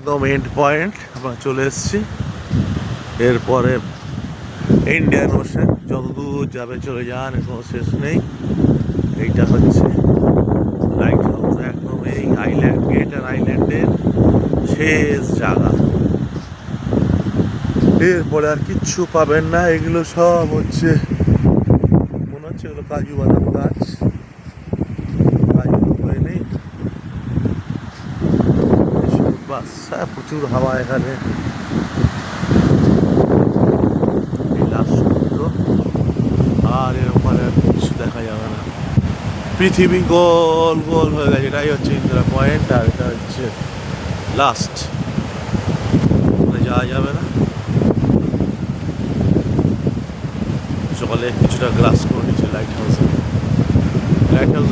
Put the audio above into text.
একদম end point আমরা চলে এসেছি। এরপরে ইন্ডিয়ান ওশেন, যতদূর যাবে চলে যান, এর কোনো শেষ নেই। এইটা হচ্ছে লাইট হাউস, একদম এই আইল্যান্ড গ্রেটার আইল্যান্ডের শেষ জায়গা। এরপরে আর কিচ্ছু পাবেন না। এগুলো সব হচ্ছে, মনে হচ্ছে এগুলো কাজু বাদাম গাছ। কাজু হয়ে নেই, বাস প্রচুর হাওয়া এখানে। সমুদ্র, আর এর ওখানে আর কিছু দেখা যাবে না। পৃথিবী গোল গোল হয়ে গেছে। এটাই হচ্ছে ইন্দিরা পয়েন্ট, আর এটা হচ্ছে লাস্ট, যাওয়া যাবে না। সকালে কিছুটা গ্লাস করে নিচ্ছে লাইট হাউসে। Light house